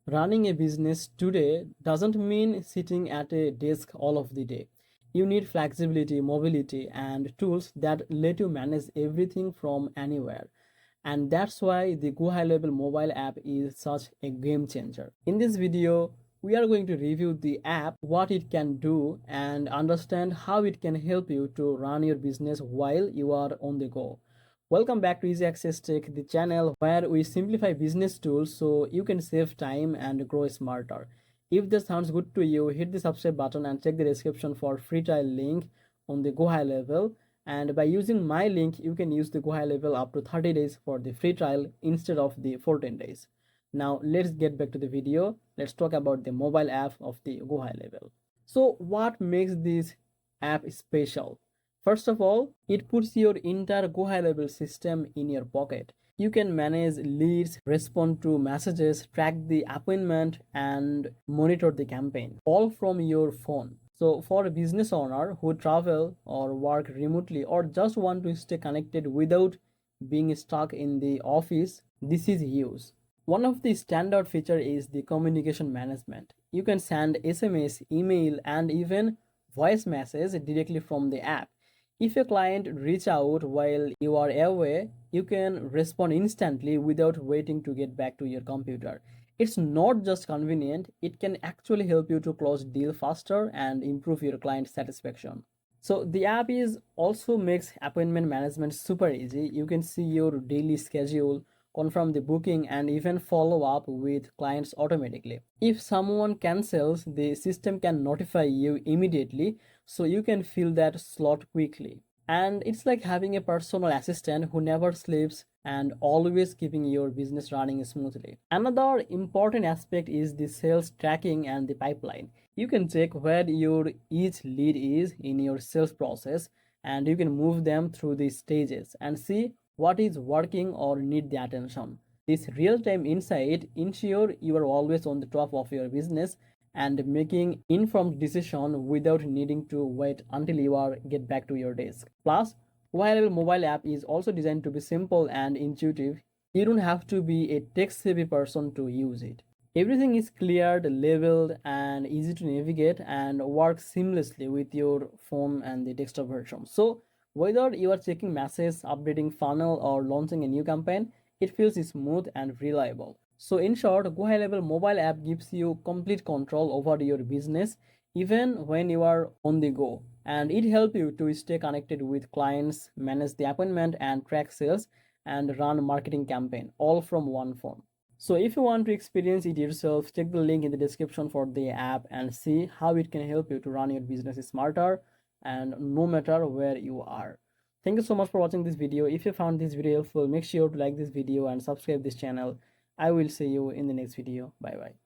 Running a business today doesn't mean sitting at a desk all of the day. You need flexibility, mobility, and tools that let you manage everything from anywhere. And that's why the GoHighLevel mobile app is such a game changer. In this video, we are going to review the app, what it can do, and understand how it can help you to run your business while you are on the go. Welcome back to Easy Access Tech, the channel where we simplify business tools so you can save time and grow smarter. If this sounds good to you, hit the subscribe button and check the description for free trial link on the GoHighLevel. And by using my link, you can use the GoHighLevel up to 30 days for the free trial instead of the 14 days. Now let's get back to the video. Let's talk about the mobile app of the GoHighLevel. So what makes this app special? First of all, it puts your entire GoHighLevel system in your pocket. You can manage leads, respond to messages, track the appointment, and monitor the campaign all from your phone. So, for a business owner who travel or work remotely or just want to stay connected without being stuck in the office, this is huge. One of the standout feature is the communication management. You can send SMS, email, and even voice message directly from the app. If a client reach out while you are away, you can respond instantly without waiting to get back to your computer. It's not just convenient, it can actually help you to close deal faster and improve your client satisfaction. So the app is also makes appointment management super easy. You can see your daily schedule, confirm the booking, and even follow up with clients automatically. If someone cancels, the system can notify you immediately so you can fill that slot quickly. And it's like having a personal assistant who never sleeps and always keeping your business running smoothly. Another important aspect is the sales tracking and the pipeline. You can check where your each lead is in your sales process, and you can move them through the stages and see what is working or need the attention. This real-time insight ensure you are always on the top of your business and making informed decision without needing to wait until you are get back to your desk. Plus, while mobile app is also designed to be simple and intuitive, you don't have to be a tech-savvy person to use it. Everything is cleared, labeled, and easy to navigate and works seamlessly with your phone and the desktop version. So, whether you are checking messages, updating funnel, or launching a new campaign, it feels smooth and reliable. So, in short, GoHighLevel mobile app gives you complete control over your business even when you are on the go, and it helps you to stay connected with clients, manage the appointment, and track sales and run marketing campaign all from one phone. So if you want to experience it yourself, check the link in the description for the app and see how it can help you to run your business smarter and no matter where you are. Thank you so much for watching this video. If you found this video helpful, make sure to like this video and subscribe this channel. I will see you in the next video. Bye bye.